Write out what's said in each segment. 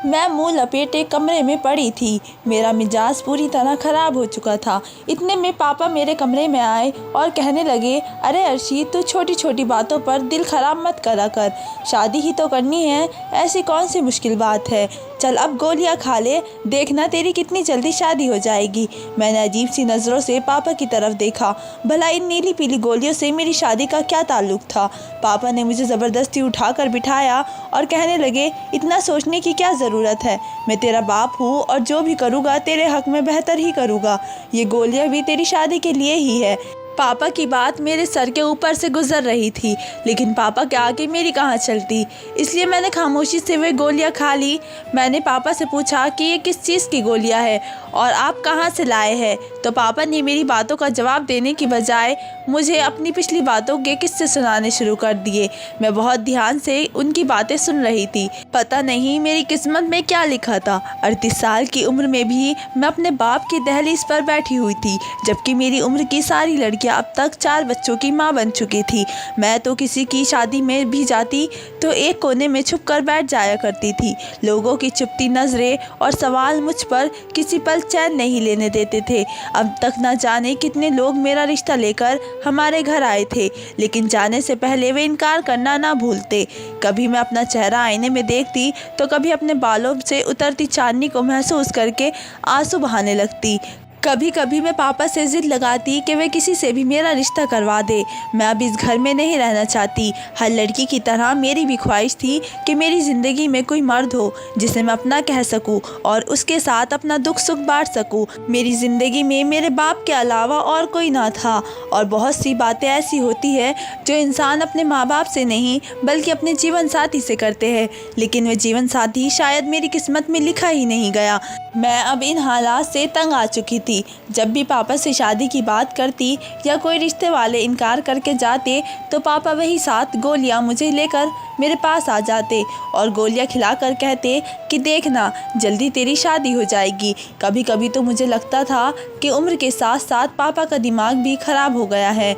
मैं मुंह लपेटे कमरे में पड़ी थी। मेरा मिजाज पूरी तरह ख़राब हो चुका था। इतने में पापा मेरे कमरे में आए और कहने लगे, अरे अर्शी, तू छोटी छोटी बातों पर दिल ख़राब मत करा कर। शादी ही तो करनी है, ऐसी कौन सी मुश्किल बात है। चल अब गोलियां खा ले, देखना तेरी कितनी जल्दी शादी हो जाएगी। मैंने अजीब सी नज़रों से पापा की तरफ देखा। भला इन नीली पीली गोलियों से मेरी शादी का क्या ताल्लुक़ था। पापा ने मुझे ज़बरदस्ती उठाकर बिठाया और कहने लगे, इतना सोचने की क्या ज़रूरत है। मैं तेरा बाप हूँ और जो भी करूँगा तेरे हक़ में बेहतर ही करूँगा। ये गोलियाँ भी तेरी शादी के लिए ही है। पापा की बात मेरे सर के ऊपर से गुजर रही थी, लेकिन पापा के आगे मेरी कहाँ चलती, इसलिए मैंने खामोशी से वे गोलियां खा ली। मैंने पापा से पूछा कि ये किस चीज़ की गोलियां हैं और आप कहाँ से लाए हैं। तो पापा ने मेरी बातों का जवाब देने की बजाय मुझे अपनी पिछली बातों के किस्से सुनाने शुरू कर दिए। मैं बहुत ध्यान से उनकी बातें सुन रही थी। पता नहीं मेरी किस्मत में क्या लिखा था। 38 साल की उम्र में भी मैं अपने बाप की दहलीज पर बैठी हुई थी, जबकि मेरी उम्र की सारी लड़कियां अब तक 4 बच्चों की माँ बन चुकी थी। मैं तो किसी की शादी में भी जाती तो एक कोने में छुप कर बैठ जाया करती थी। लोगों की चुपती नज़रें और सवाल मुझ पर किसी पल चैन नहीं लेने देते थे। अब तक न जाने कितने लोग मेरा रिश्ता लेकर हमारे घर आए थे, लेकिन जाने से पहले वे इनकार करना ना भूलते। कभी मैं अपना चेहरा आईने में देखती तो कभी अपने बालों से उतरती चांदनी को महसूस करके आंसू बहाने लगती। कभी कभी मैं पापा से ज़िद लगाती कि वे किसी से भी मेरा रिश्ता करवा दे। मैं अब इस घर में नहीं रहना चाहती। हर लड़की की तरह मेरी भी ख्वाहिश थी कि मेरी ज़िंदगी में कोई मर्द हो जिसे मैं अपना कह सकूं और उसके साथ अपना दुख सुख बांट सकूं। मेरी ज़िंदगी में मेरे बाप के अलावा और कोई ना था। और बहुत सी बातें ऐसी होती है जो इंसान अपने माँ बाप से नहीं बल्कि अपने जीवन साथी से करते हैं, लेकिन वह जीवन साथी शायद मेरी किस्मत में लिखा ही नहीं गया। मैं अब इन हालात से तंग आ चुकी थी। जब भी पापा से शादी की बात करती या कोई रिश्ते वाले इनकार करके जाते तो पापा वही 7 गोलियां मुझे लेकर मेरे पास आ जाते और गोलियां खिलाकर कहते कि देखना जल्दी तेरी शादी हो जाएगी। कभी कभी तो मुझे लगता था कि उम्र के साथ साथ पापा का दिमाग भी ख़राब हो गया है।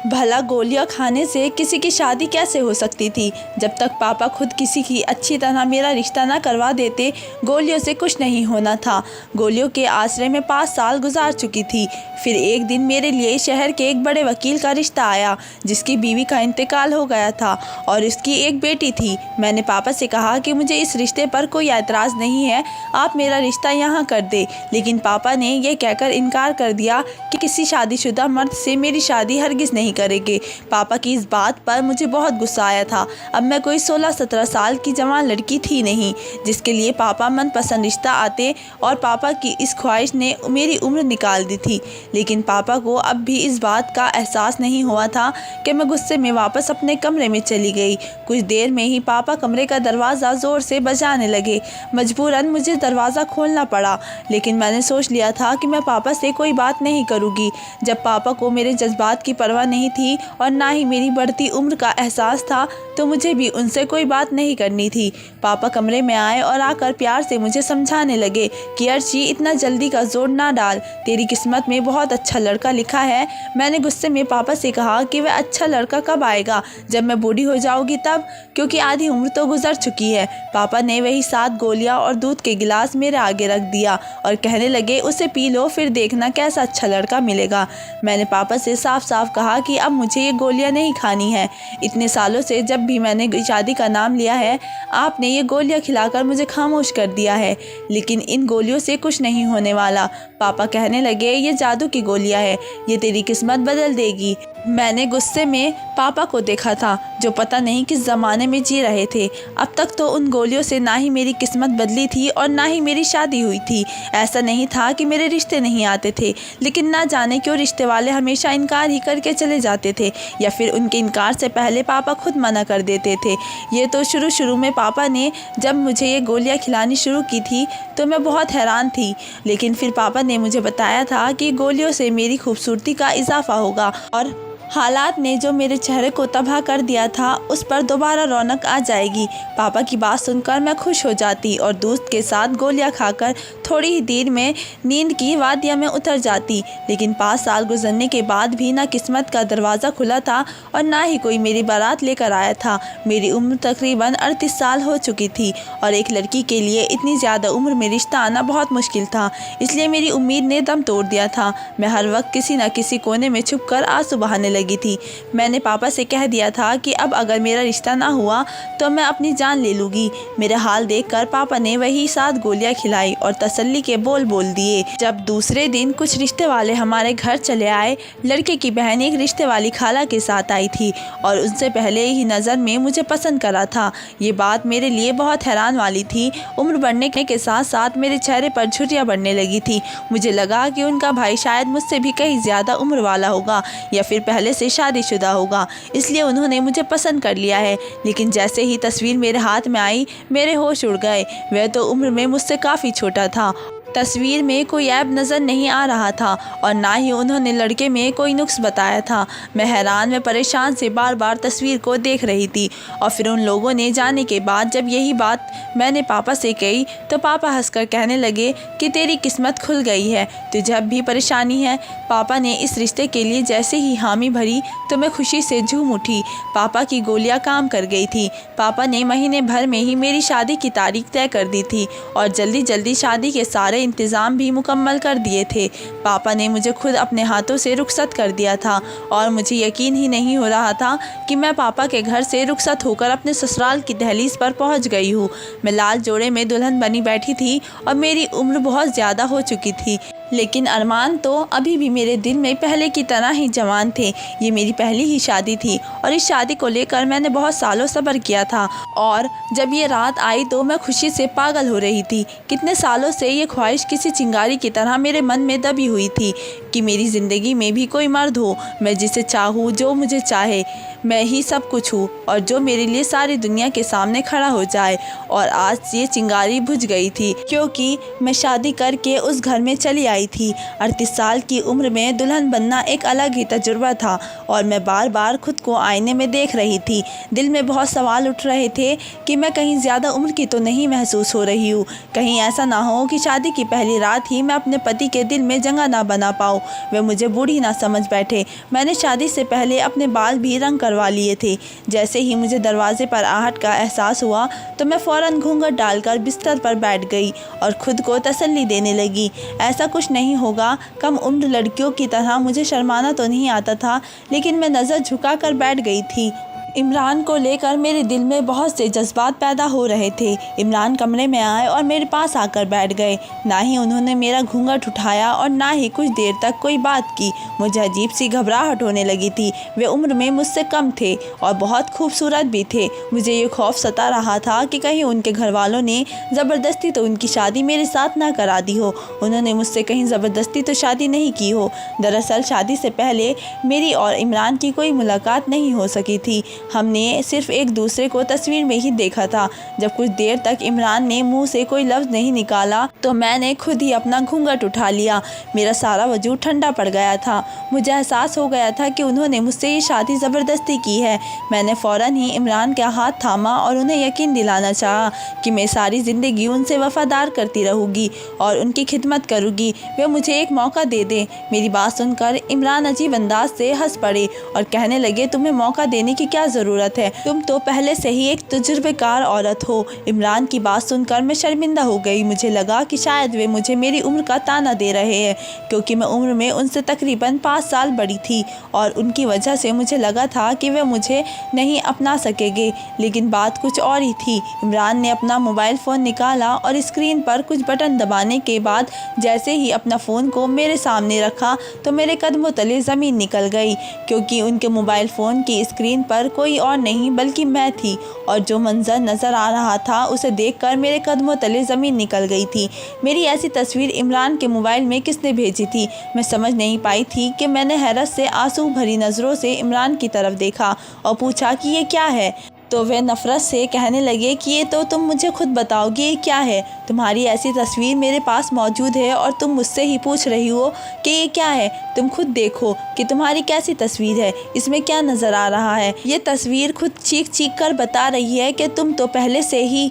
भला गोलियां खाने से किसी की शादी कैसे हो सकती थी। जब तक पापा खुद किसी की अच्छी तरह मेरा रिश्ता ना करवा देते, गोलियों से कुछ नहीं होना था। गोलियों के आश्रय में 5 साल गुजार चुकी थी। फिर एक दिन मेरे लिए शहर के एक बड़े वकील का रिश्ता आया, जिसकी बीवी का इंतकाल हो गया था और उसकी एक बेटी थी। मैंने पापा से कहा कि मुझे इस रिश्ते पर कोई एतराज़ नहीं है, आप मेरा रिश्ता यहाँ कर दे। लेकिन पापा ने यह कहकर इनकार कर दिया कि किसी शादीशुदा मर्द से मेरी शादी हरगिज़ नहीं करेंगे। पापा की इस बात पर मुझे बहुत गुस्सा आया था। अब मैं कोई 16-17 साल की जवान लड़की थी नहीं जिसके लिए पापा मनपसंद रिश्ता आते, और पापा की इस ख्वाहिश ने मेरी उम्र निकाल दी थी। लेकिन पापा को अब भी इस बात का एहसास नहीं हुआ था कि मैं गुस्से में वापस अपने कमरे में चली गई। कुछ देर में ही पापा कमरे का दरवाज़ा ज़ोर से बजाने लगे। मजबूरन मुझे दरवाज़ा खोलना पड़ा, लेकिन मैंने सोच लिया था कि मैं पापा से कोई बात नहीं करूँगी। जब पापा को मेरे जज्बात की परवाह नहीं थी और ना ही मेरी बढ़ती उम्र का एहसास था, तो मुझे भी उनसे कोई बात नहीं करनी थी। पापा कमरे में आए और आकर प्यार से मुझे समझाने लगे कि अर्शी, इतना जल्दी का जोर ना डाल, तेरी किस्मत में बहुत अच्छा लड़का लिखा है। मैंने गुस्से में पापा से कहा कि वह अच्छा लड़का कब आएगा, जब मैं बूढ़ी हो जाऊंगी तब, क्योंकि आधी उम्र तो गुजर चुकी है। पापा ने वही 7 गोलियां और दूध के गिलास मेरे आगे रख दिया और कहने लगे, उसे पी लो, फिर देखना कैसा अच्छा लड़का मिलेगा। मैंने पापा से साफ साफ कहा कि अब मुझे ये गोलियां नहीं खानी है। इतने सालों से जब भी मैंने शादी का नाम लिया है, आपने ये गोलियां खिलाकर मुझे खामोश कर दिया है, लेकिन इन गोलियों से कुछ नहीं होने वाला। पापा कहने लगे, ये जादू की गोलियां है, ये तेरी किस्मत बदल देगी। मैंने गुस्से में पापा को देखा था, जो पता नहीं किस ज़माने में जी रहे थे। अब तक तो उन गोलियों से ना ही मेरी किस्मत बदली थी और ना ही मेरी शादी हुई थी। ऐसा नहीं था कि मेरे रिश्ते नहीं आते थे, लेकिन ना जाने क्यों रिश्ते वाले हमेशा इनकार ही करके चले जाते थे, या फिर उनके इनकार से पहले पापा खुद मना कर देते थे। ये तो शुरू में पापा ने जब मुझे ये गोलियाँ खिलानी शुरू की थी तो मैं बहुत हैरान थी, लेकिन फिर पापा ने मुझे बताया था कि गोलियों से मेरी खूबसूरती का इजाफा होगा और हालात ने जो मेरे चेहरे को तबाह कर दिया था उस पर दोबारा रौनक आ जाएगी। पापा की बात सुनकर मैं खुश हो जाती और दोस्त के साथ गोलियां खाकर थोड़ी ही देर में नींद की वादिया में उतर जाती। लेकिन 5 साल गुजरने के बाद भी ना किस्मत का दरवाज़ा खुला था और ना ही कोई मेरी बारात लेकर आया था। मेरी उम्र तकरीबन 38 साल हो चुकी थी और एक लड़की के लिए इतनी ज़्यादा उम्र में रिश्ता आना बहुत मुश्किल था। इसलिए मेरी उम्मीद ने दम तोड़ दिया था। मैं हर वक्त किसी न किसी कोने में छुप कर आंसू बहाने लगी थी। मैंने पापा से कह दिया था कि अब अगर मेरा रिश्ता ना हुआ तो मैं अपनी जान ले लूँगी। मेरे हाल देखकर पापा ने वही 7 गोलियां खिलाई और तसल्ली के बोल बोल दिए। जब दूसरे दिन कुछ रिश्ते वाले हमारे घर चले आए, लड़के की बहन एक रिश्ते वाली खाला के साथ आई थी और उनसे पहले ही नज़र में मुझे पसंद करा था। ये बात मेरे लिए बहुत हैरान वाली थी। उम्र बढ़ने के साथ साथ मेरे चेहरे पर झुर्रियाँ बढ़ने लगी थी। मुझे लगा कि उनका भाई शायद मुझसे भी कहीं ज़्यादा उम्र वाला होगा या फिर पहले से शादीशुदा होगा, इसलिए उन्होंने मुझे पसंद कर लिया है। लेकिन जैसे ही तस्वीर मेरे हाथ में आई मेरे होश उड़ गए। वह तो उम्र में मुझसे काफ़ी छोटा था। तस्वीर में कोई ऐब नज़र नहीं आ रहा था और ना ही उन्होंने लड़के में कोई नुक्स बताया था। मैं हैरान व परेशान से बार बार तस्वीर को देख रही थी और फिर उन लोगों ने जाने के बाद जब यही बात मैंने पापा से कही तो पापा हंसकर कहने लगे कि तेरी किस्मत खुल गई है, तुझे अब भी परेशानी है। पापा ने इस रिश्ते के लिए जैसे ही हामी भरी तो मैं खुशी से झूम उठी। पापा की गोलियां काम कर गई थी। पापा ने महीने भर में ही मेरी शादी की तारीख तय कर दी थी और जल्दी जल्दी शादी के सारे इंतज़ाम भी मुकम्मल कर दिए थे। पापा ने मुझे खुद अपने हाथों से रुखसत कर दिया था और मुझे यकीन ही नहीं हो रहा था कि मैं पापा के घर से रुखसत होकर अपने ससुराल की दहलीज पर पहुंच गई हूँ। मैं लाल जोड़े में दुल्हन बनी बैठी थी और मेरी उम्र बहुत ज़्यादा हो चुकी थी, लेकिन अरमान तो अभी भी मेरे दिल में पहले की तरह ही जवान थे। ये मेरी पहली ही शादी थी और इस शादी को लेकर मैंने बहुत सालों सब्र किया था और जब ये रात आई तो मैं खुशी से पागल हो रही थी। कितने सालों से ये ख्वाहिश किसी चिंगारी की तरह मेरे मन में दबी हुई थी कि मेरी ज़िंदगी में भी कोई मर्द हो, मैं जिसे चाहूँ, जो मुझे चाहे, मैं ही सब कुछ हूँ और जो मेरे लिए सारी दुनिया के सामने खड़ा हो जाए। और आज ये चिंगारी बुझ गई थी क्योंकि मैं शादी करके उस घर में चली आई थी। 38 साल की उम्र में दुल्हन बनना एक अलग ही तजुर्बा था और मैं बार बार खुद को आईने में देख रही थी। दिल में बहुत सवाल उठ रहे थे कि मैं कहीं ज़्यादा उम्र की तो नहीं महसूस हो रही हूँ। कहीं ऐसा ना हो कि शादी की पहली रात ही मैं अपने पति के दिल में जगह ना बना पाऊँ, वे मुझे बूढ़ी ना समझ बैठे। मैंने शादी से पहले अपने बाल भी रंग करवा लिए थे। जैसे ही मुझे दरवाजे पर आहट का एहसास हुआ तो मैं फ़ौरन घूंघट डालकर बिस्तर पर बैठ गई और खुद को तसल्ली देने लगी, ऐसा कुछ नहीं होगा। कम उम्र लड़कियों की तरह मुझे शर्माना तो नहीं आता था, लेकिन मैं नज़र झुकाकर बैठ गई थी। इमरान को लेकर मेरे दिल में बहुत से जज्बात पैदा हो रहे थे। इमरान कमरे में आए और मेरे पास आकर बैठ गए। ना ही उन्होंने मेरा घूंघट उठाया और ना ही कुछ देर तक कोई बात की। मुझे अजीब सी घबराहट होने लगी थी। वे उम्र में मुझसे कम थे और बहुत खूबसूरत भी थे। मुझे ये खौफ सता रहा था कि कहीं उनके घर वालों ने ज़बरदस्ती तो उनकी शादी मेरे साथ ना करा दी हो। उन्होंने मुझसे कहीं ज़बरदस्ती तो शादी नहीं की हो। दरअसल शादी से पहले मेरी और इमरान की कोई मुलाकात नहीं हो सकी थी। हमने सिर्फ एक दूसरे को तस्वीर में ही देखा था। जब कुछ देर तक इमरान ने मुंह से कोई लफ्ज़ नहीं निकाला तो मैंने खुद ही अपना घूंघट उठा लिया। मेरा सारा वजूद ठंडा पड़ गया था। मुझे एहसास हो गया था कि उन्होंने मुझसे ये शादी ज़बरदस्ती की है। मैंने फ़ौरन ही इमरान का हाथ थामा और उन्हें यकीन दिलाना चाहा कि मैं सारी ज़िंदगी उनसे वफ़ादार करती रहूँगी और उनकी खिदमत करूँगी। वे मुझे एक मौका दे दें। मेरी बात सुनकर इमरान अजीब अंदाज से हंस पड़े और कहने लगे, तुम्हें मौका देने की क्या ज़रूरत है, तुम तो पहले से ही एक तजुर्बेकार औरत हो। इमरान की बात सुनकर मैं शर्मिंदा हो गई। मुझे लगा कि शायद वे मुझे मेरी उम्र का ताना दे रहे हैं, क्योंकि मैं उम्र में उनसे तकरीबन 5 साल बड़ी थी और उनकी वजह से मुझे लगा था कि वे मुझे नहीं अपना सकेंगे। लेकिन बात कुछ और ही थी। इमरान ने अपना मोबाइल फ़ोन निकाला और स्क्रीन पर कुछ बटन दबाने के बाद जैसे ही अपना फ़ोन को मेरे सामने रखा तो मेरे कदमों तले ज़मीन निकल गई, क्योंकि उनके मोबाइल फ़ोन की स्क्रीन पर कोई और नहीं बल्कि मैं थी और जो मंजर नज़र आ रहा था उसे देखकर मेरे कदमों तले ज़मीन निकल गई थी। मेरी ऐसी तस्वीर इमरान के मोबाइल में किसने भेजी थी, मैं समझ नहीं पाई थी कि मैंने हैरत से आंसू भरी नज़रों से इमरान की तरफ देखा और पूछा कि ये क्या है। तो वह नफ़रत से कहने लगे कि ये तो तुम मुझे खुद बताओगे ये क्या है। तुम्हारी ऐसी तस्वीर मेरे पास मौजूद है और तुम मुझसे ही पूछ रही हो कि ये क्या है। तुम खुद देखो कि तुम्हारी कैसी तस्वीर है, इसमें क्या नज़र आ रहा है। ये तस्वीर खुद चीख चीख कर बता रही है कि तुम तो पहले से ही,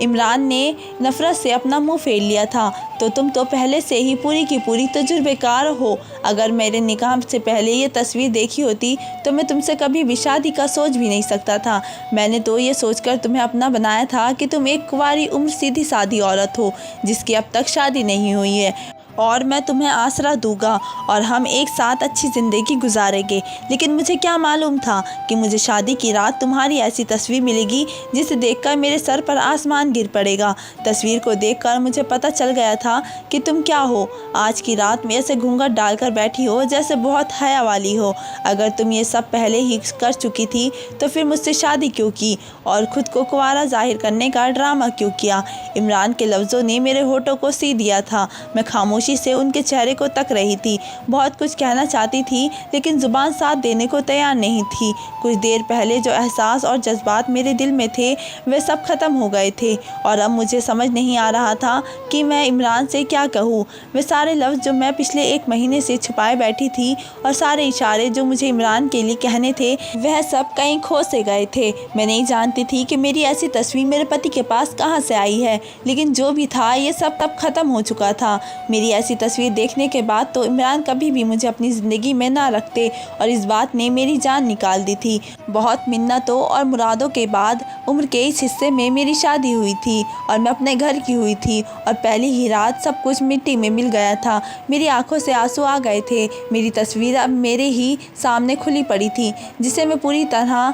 इमरान ने नफ़रत से अपना मुंह फेर लिया था, तो तुम तो पहले से ही पूरी की पूरी तजुर्बेकार हो। अगर मेरे निकाह से पहले ये तस्वीर देखी होती तो मैं तुमसे कभी भी शादी का सोच भी नहीं सकता था। मैंने तो ये सोचकर तुम्हें अपना बनाया था कि तुम एक कुंवारी उम्र सीधी सादी औरत हो जिसकी अब तक शादी नहीं हुई है, और मैं तुम्हें आसरा दूंगा और हम एक साथ अच्छी ज़िंदगी गुजारेंगे। लेकिन मुझे क्या मालूम था कि मुझे शादी की रात तुम्हारी ऐसी तस्वीर मिलेगी जिसे देखकर मेरे सर पर आसमान गिर पड़ेगा। तस्वीर को देखकर मुझे पता चल गया था कि तुम क्या हो। आज की रात में ऐसे घूंघट डालकर बैठी हो जैसे बहुत हया वाली हो। अगर तुम ये सब पहले ही कर चुकी थी तो फिर मुझसे शादी क्यों की और ख़ुद को कुंवारा जाहिर करने का ड्रामा क्यों किया। इमरान के लफ्ज़ों ने मेरे होठों को सी दिया था। मैं खामोशी से उनके चेहरे को तक रही थी। बहुत कुछ कहना चाहती थी लेकिन ज़ुबान साथ देने को तैयार नहीं थी। कुछ देर पहले जो एहसास और जज्बात मेरे दिल में थे वे सब ख़त्म हो गए थे और अब मुझे समझ नहीं आ रहा था कि मैं इमरान से क्या कहूँ। वे सारे लफ्ज़ जो मैं पिछले 1 महीने से छुपाए बैठी थी और सारे इशारे जो मुझे इमरान के लिए कहने थे वह सब कहीं खो से गए थे। मैं नहीं जानती थी कि मेरी ऐसी तस्वीर मेरे पति के पास कहाँ से आई है, लेकिन जो भी था ये सब तब ख़त्म हो चुका था। मेरी ऐसी तस्वीर देखने के बाद तो इमरान कभी भी मुझे अपनी ज़िंदगी में ना रखते और इस बात ने मेरी जान निकाल दी थी। बहुत मिन्नतों और मुरादों के बाद उम्र के इस हिस्से में मेरी शादी हुई थी और मैं अपने घर की हुई थी और पहली ही रात सब कुछ मिट्टी में मिल गया था। मेरी आंखों से आंसू आ गए थे। मेरी तस्वीर अब मेरे ही सामने खुली पड़ी थी जिसे मैं पूरी तरह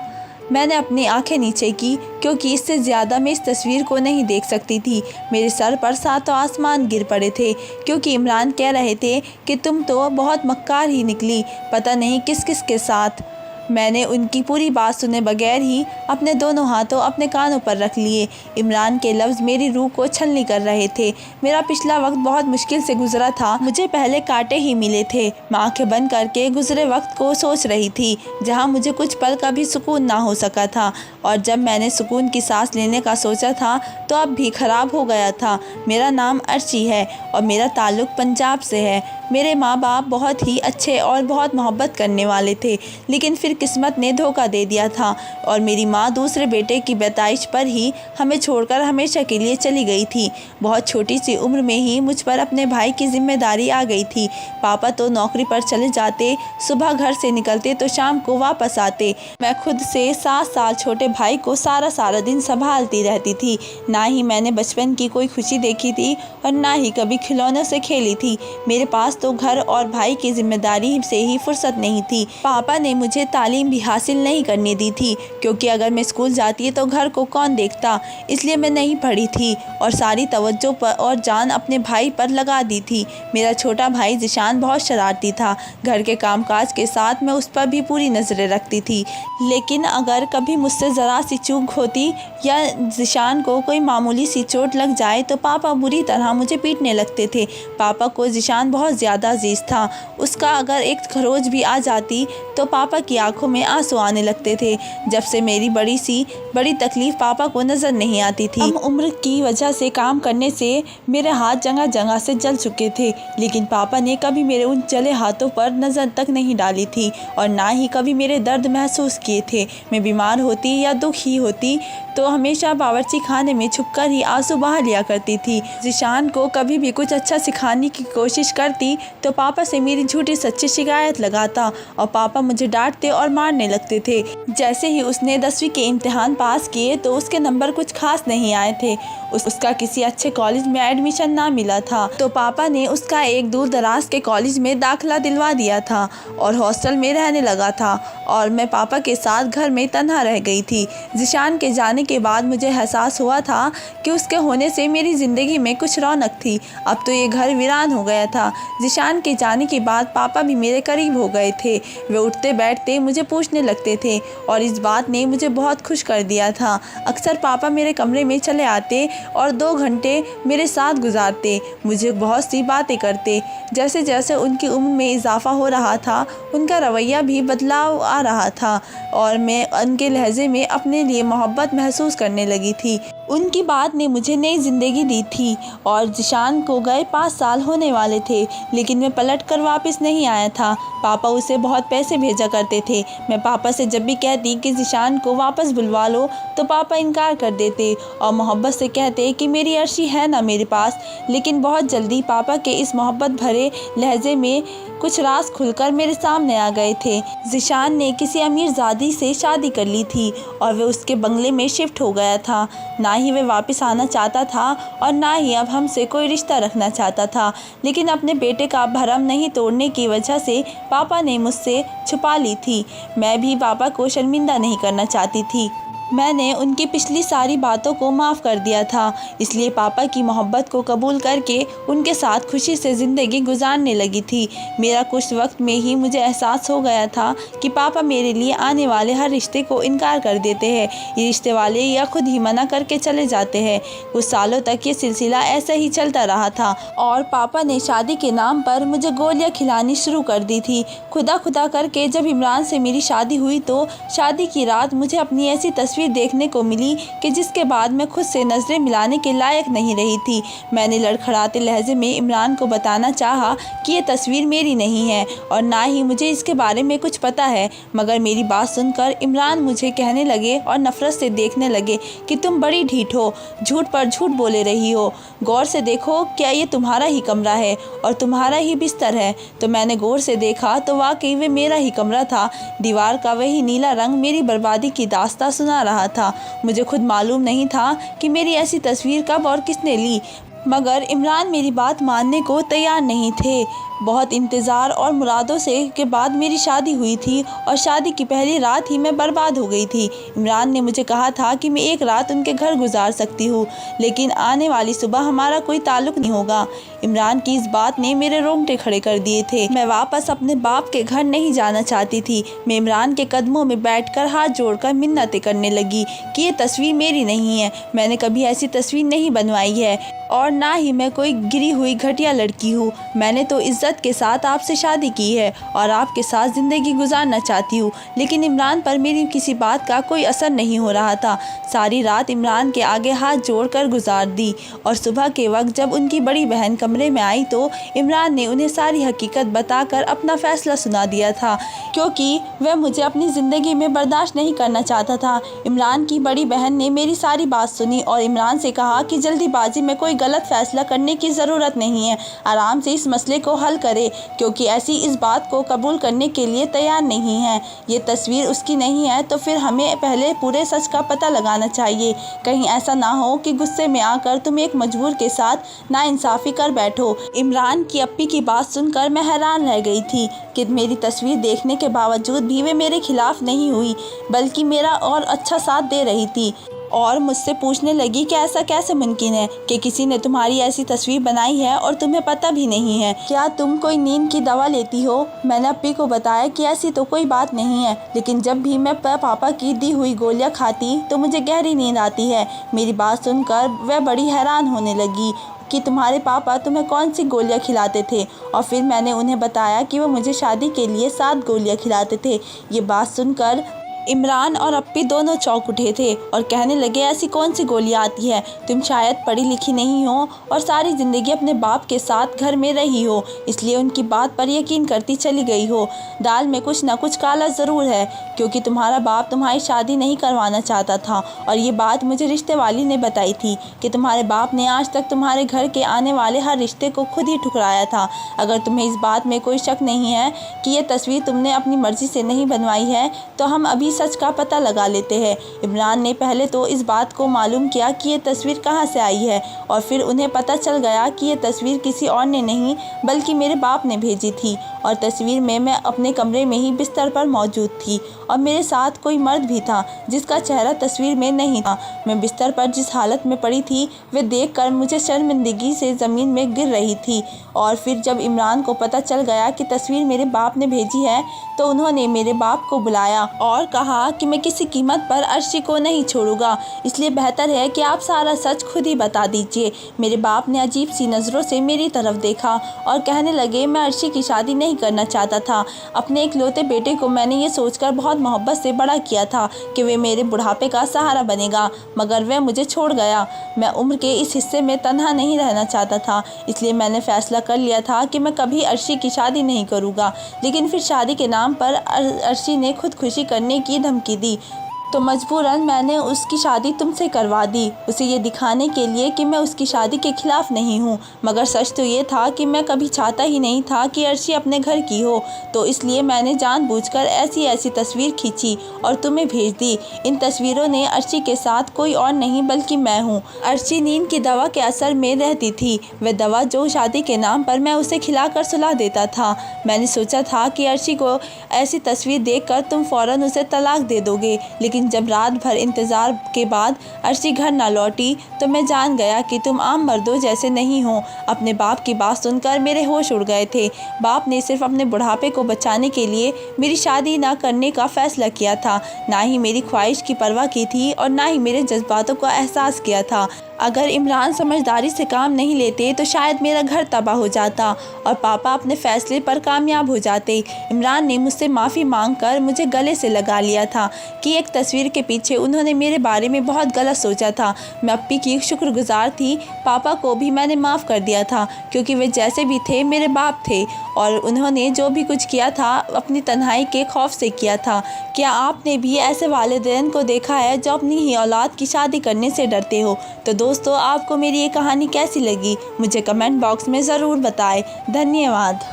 मैंने अपनी आंखें नीचे की क्योंकि इससे ज़्यादा मैं इस तस्वीर को नहीं देख सकती थी। मेरे सर पर सातों आसमान गिर पड़े थे क्योंकि इमरान कह रहे थे कि तुम तो बहुत मक्कार ही निकली, पता नहीं किस किस के साथ। मैंने उनकी पूरी बात सुने बगैर ही अपने दोनों हाथों अपने कानों पर रख लिए। इमरान के लफ्ज़ मेरी रूह को छलनी कर रहे थे। मेरा पिछला वक्त बहुत मुश्किल से गुजरा था। मुझे पहले कांटे ही मिले थे। मैं आंखें बंद करके गुजरे वक्त को सोच रही थी जहां मुझे कुछ पल का भी सुकून ना हो सका था, और जब मैंने सुकून की सांस लेने का सोचा था तो अब भी ख़राब हो गया था। मेरा नाम अर्शी है और मेरा ताल्लुक़ पंजाब से है। मेरे माँ बाप बहुत ही अच्छे और बहुत मोहब्बत करने वाले थे, लेकिन फिर किस्मत ने धोखा दे दिया था और मेरी माँ दूसरे बेटे की पैदाइश पर ही हमें छोड़कर हमेशा के लिए चली गई थी। बहुत छोटी सी उम्र में ही मुझ पर अपने भाई की जिम्मेदारी आ गई थी। पापा तो नौकरी पर चले जाते, सुबह घर से निकलते तो शाम को वापस आते। मैं खुद से 7 साल छोटे भाई को सारा दिन संभालती रहती थी। ना ही मैंने बचपन की कोई खुशी देखी थी और ना ही कभी खिलौनों से खेली थी। मेरे पास तो घर और भाई की जिम्मेदारी से ही फुर्सत नहीं थी। पापा ने मुझे तालीम भी हासिल नहीं करने दी थी क्योंकि अगर मैं स्कूल जाती तो घर को कौन देखता, इसलिए मैं नहीं पढ़ी थी और सारी तवज्जो पर और जान अपने भाई पर लगा दी थी। मेरा छोटा भाई जिशान बहुत शरारती था। घर के कामकाज के साथ मैं उस पर भी पूरी नज़रें रखती थी, लेकिन अगर कभी मुझसे ज़रा सी चूक होती या जिशान को कोई मामूली सी चोट लग जाए तो पापा बुरी तरह मुझे पीटने लगते थे। पापा को जिशान बहुत ज़्यादा अजीज़ था। उसका अगर एक खरोच भी आ जाती तो पापा की आंखों में आंसू आने लगते थे। जब से मेरी बड़ी तकलीफ़ पापा को नज़र नहीं आती थी। कम उम्र की वजह से काम करने से मेरे हाथ जगह जगह से जल चुके थे, लेकिन पापा ने कभी मेरे उन जले हाथों पर नज़र तक नहीं डाली थी और ना ही कभी मेरे दर्द महसूस किए थे। मैं बीमार होती या दुखी होती तो हमेशा बावर्ची खाने में छुपकर ही आंसू बहा लिया करती थी। जिशान को कभी भी कुछ अच्छा सिखाने की कोशिश करती तो पापा से मेरी झूठी सच्ची शिकायत लगाता और पापा मुझे डांटते और मारने लगते थे। जैसे ही उसने 10वीं के इम्तिहान पास किए तो उसके नंबर कुछ खास नहीं आए थे। उसका किसी अच्छे कॉलेज में एडमिशन ना मिला था तो पापा ने उसका एक दूर दराज के कॉलेज में दाखिला दिलवा दिया था और हॉस्टल में रहने लगा था और मैं पापा के साथ घर में तन्हा रह गई थी। जिशान के जाने के बाद मुझे एहसास हुआ था कि उसके होने से मेरी ज़िंदगी में कुछ रौनक थी। अब तो ये घर वीरान हो गया था। ज़ीशान के जाने के बाद पापा भी मेरे करीब हो गए थे। वे उठते बैठते मुझे पूछने लगते थे और इस बात ने मुझे बहुत खुश कर दिया था। अक्सर पापा मेरे कमरे में चले आते और 2 घंटे मेरे साथ गुजारते, मुझे बहुत सी बातें करते। जैसे जैसे उनकी उम्र में इजाफा हो रहा था, उनका रवैया भी बदलाव आ रहा था और मैं उनके लहजे में अपने लिए मोहब्बत महसूस करने लगी थी। उनकी बात ने मुझे नई ज़िंदगी दी थी और ज़ीशान को गए 5 साल होने वाले थे, लेकिन मैं पलट कर वापस नहीं आया था। पापा उसे बहुत पैसे भेजा करते थे। मैं पापा से जब भी कहती कि ज़ीशान को वापस बुलवा लो तो पापा इनकार कर देते और मोहब्बत से कहते कि मेरी अर्शी है ना मेरे पास। लेकिन बहुत जल्दी पापा के इस मोहब्बत भरे लहजे में कुछ राज खुलकर मेरे सामने आ गए थे। ज़ीशान ने किसी अमीरजादी से शादी कर ली थी और वह उसके बंगले में शिफ्ट हो गया था। ना ही वह वापस आना चाहता था और ना ही अब हमसे कोई रिश्ता रखना चाहता था, लेकिन अपने बेटे का भरम नहीं तोड़ने की वजह से पापा ने मुझसे छुपा ली थी। मैं भी पापा को शर्मिंदा नहीं करना चाहती थी। मैंने उनकी पिछली सारी बातों को माफ़ कर दिया था, इसलिए पापा की मोहब्बत को कबूल करके उनके साथ खुशी से ज़िंदगी गुजारने लगी थी। मेरा कुछ वक्त में ही मुझे एहसास हो गया था कि पापा मेरे लिए आने वाले हर रिश्ते को इनकार कर देते हैं। ये रिश्ते वाले या खुद ही मना करके चले जाते हैं। कुछ सालों तक ये सिलसिला ऐसा ही चलता रहा था और पापा ने शादी के नाम पर मुझे गोलियाँ खिलानी शुरू कर दी थी। खुदा खुदा करके जब इमरान से मेरी शादी हुई तो शादी की रात मुझे अपनी ऐसी तस्वीर देखने को मिली कि जिसके बाद मैं खुद से नज़रें मिलाने के लायक नहीं रही थी। मैंने लड़खड़ाते लहजे में इमरान को बताना चाहा कि ये तस्वीर मेरी नहीं है और ना ही मुझे इसके बारे में कुछ पता है, मगर मेरी बात सुनकर इमरान मुझे कहने लगे और नफ़रत से देखने लगे कि तुम बड़ी ढीठ हो, झूठ पर झूठ बोले रही हो। गौर से देखो, क्या ये तुम्हारा ही कमरा है और तुम्हारा ही बिस्तर है? तो मैंने गौर से देखा तो वाकई वे मेरा ही कमरा था। दीवार का वही नीला रंग मेरी बर्बादी की दास्तां सुना रहा था। मुझे खुद मालूम नहीं था कि मेरी ऐसी तस्वीर कब और किसने ली, मगर इमरान मेरी बात मानने को तैयार नहीं थे। बहुत इंतज़ार और मुरादों से के बाद मेरी शादी हुई थी और शादी की पहली रात ही मैं बर्बाद हो गई थी। इमरान ने मुझे कहा था कि मैं एक रात उनके घर गुजार सकती हूँ, लेकिन आने वाली सुबह हमारा कोई ताल्लुक़ नहीं होगा। इमरान की इस बात ने मेरे रोंगटे खड़े कर दिए थे। मैं वापस अपने बाप के घर नहीं जाना चाहती थी। मैं इमरान के कदमों में बैठकर हाथ जोड़कर मिन्नतें करने लगी कि ये तस्वीर मेरी नहीं है, मैंने कभी ऐसी तस्वीर नहीं बनवाई है और ना ही मैं कोई गिरी हुई घटिया लड़की हूँ। मैंने तो इज़्ज़त के साथ आपसे शादी की है और आपके साथ ज़िंदगी गुजारना चाहती हूँ। लेकिन इमरान पर मेरी किसी बात का कोई असर नहीं हो रहा था। सारी रात इमरान के आगे हाथ जोड़कर गुजार दी और सुबह के वक्त जब उनकी बड़ी बहन कमरे में आई तो इमरान ने उन्हें सारी हकीकत बताकर अपना फ़ैसला सुना दिया था, क्योंकि वह मुझे अपनी ज़िंदगी में बर्दाश्त नहीं करना चाहता था। इमरान की बड़ी बहन ने मेरी सारी बात सुनी और इमरान से कहा कि जल्दीबाजी में कोई गलत फ़ैसला करने की ज़रूरत नहीं है, आराम से इस मसले को हल करे, क्योंकि ऐसी इस बात को कबूल करने के लिए तैयार नहीं है। ये तस्वीर उसकी नहीं है तो फिर हमें पहले पूरे सच का पता लगाना चाहिए। कहीं ऐसा ना हो कि गुस्से में आकर तुम एक मजबूर के साथ नाइंसाफ़ी कर बैठो। इमरान की अप्पी की बात सुनकर मैं हैरान रह गई थी कि मेरी तस्वीर देखने के बावजूद भी वे मेरे खिलाफ़ नहीं हुई, बल्कि मेरा और अच्छा साथ दे रही थी और मुझसे पूछने लगी कि ऐसा कैसे मुमकिन है कि किसी ने तुम्हारी ऐसी तस्वीर बनाई है और तुम्हें पता भी नहीं है। क्या तुम कोई नींद की दवा लेती हो? मैंने अप्पी को बताया कि ऐसी तो कोई बात नहीं है, लेकिन जब भी मैं पापा की दी हुई गोलियां खाती तो मुझे गहरी नींद आती है। मेरी बात सुनकर वह बड़ी हैरान होने लगी कि तुम्हारे पापा तुम्हें कौन सी गोलियां खिलाते थे, और फिर मैंने उन्हें बताया कि वो मुझे शादी के लिए 7 गोलियां खिलाते थे। ये बात सुनकर इमरान और अप्पी दोनों चौंक उठे थे और कहने लगे, ऐसी कौन सी गोलियां आती है? तुम शायद पढ़ी लिखी नहीं हो और सारी ज़िंदगी अपने बाप के साथ घर में रही हो, इसलिए उनकी बात पर यकीन करती चली गई हो। दाल में कुछ ना कुछ काला ज़रूर है, क्योंकि तुम्हारा बाप तुम्हारी शादी नहीं करवाना चाहता था और ये बात मुझे रिश्ते वाली ने बताई थी कि तुम्हारे बाप ने आज तक तुम्हारे घर के आने वाले हर रिश्ते को खुद ही ठुकराया था। अगर तुम्हें इस बात में कोई शक नहीं है कि ये तस्वीर तुमने अपनी मर्ज़ी से नहीं बनवाई है तो हम अभी सच का पता लगा लेते हैं। इमरान ने पहले तो इस बात को मालूम किया कि ये तस्वीर कहाँ से आई है और फिर उन्हें पता चल गया कि ये तस्वीर किसी और ने नहीं बल्कि मेरे बाप ने भेजी थी और तस्वीर में मैं अपने कमरे में ही बिस्तर पर मौजूद थी और मेरे साथ कोई मर्द भी था जिसका चेहरा तस्वीर में नहीं था। मैं बिस्तर पर जिस हालत में पड़ी थी वह देखकर मुझे शर्मिंदगी से ज़मीन में गिर रही थी। और फिर जब इमरान को पता चल गया कि तस्वीर मेरे बाप ने भेजी है तो उन्होंने मेरे बाप को बुलाया और कहा कि मैं किसी कीमत पर अर्शी को नहीं छोड़ूंगा, इसलिए बेहतर है कि आप सारा सच खुद ही बता दीजिए। मेरे बाप ने अजीब सी नज़रों से मेरी तरफ देखा और कहने लगे, मैं अर्शी की शादी नहीं करना चाहता था। अपने इकलौते बेटे को मैंने ये सोचकर बहुत मोहब्बत से बड़ा किया था कि वे मेरे बुढ़ापे का सहारा बनेगा, मगर वह मुझे छोड़ गया। मैं उम्र के इस हिस्से में तन्हा नहीं रहना चाहता था, इसलिए मैंने फ़ैसला कर लिया था कि मैं कभी अर्शी की शादी नहीं करूँगा। लेकिन फिर शादी के नाम पर अर्शी ने खुदकुशी करने की धमकी दी तो मजबूरन मैंने उसकी शादी तुमसे करवा दी, उसे ये दिखाने के लिए कि मैं उसकी शादी के ख़िलाफ़ नहीं हूँ। मगर सच तो ये था कि मैं कभी चाहता ही नहीं था कि अर्शी अपने घर की हो, तो इसलिए मैंने जानबूझकर ऐसी तस्वीर खींची और तुम्हें भेज दी। इन तस्वीरों ने अर्शी के साथ कोई और नहीं बल्कि मैं हूँ। अर्शी नींद की दवा के असर में रहती थी, वह दवा जो शादी के नाम पर मैं उसे खिलाकर सुला देता था। मैंने सोचा था कि अर्शी को ऐसी तस्वीर देखकर तुम फ़ौरन उसे तलाक दे दोगे, लेकिन जब रात भर इंतज़ार के बाद अर्शी घर ना लौटी तो मैं जान गया कि तुम आम मर्दों जैसे नहीं हो। अपने बाप की बात सुनकर मेरे होश उड़ गए थे। बाप ने सिर्फ अपने बुढ़ापे को बचाने के लिए मेरी शादी ना करने का फ़ैसला किया था, ना ही मेरी ख्वाहिश की परवाह की थी और ना ही मेरे जज्बातों का एहसास किया था। अगर इमरान समझदारी से काम नहीं लेते तो शायद मेरा घर तबाह हो जाता और पापा अपने फ़ैसले पर कामयाब हो जाते। इमरान ने मुझसे माफ़ी मांगकर मुझे गले से लगा लिया था कि एक तस्वीर के पीछे उन्होंने मेरे बारे में बहुत गलत सोचा था। मैं अप्पी की शुक्रगुजार थी। पापा को भी मैंने माफ़ कर दिया था क्योंकि वे जैसे भी थे मेरे बाप थे और उन्होंने जो भी कुछ किया था अपनी तन्हाई के खौफ से किया था। क्या आपने भी ऐसे वालिदैन को देखा है जो अपनी ही औलाद की शादी करने से डरते हो? तो दोस्तों, आपको मेरी ये कहानी कैसी लगी मुझे कमेंट बॉक्स में ज़रूर बताएं। धन्यवाद।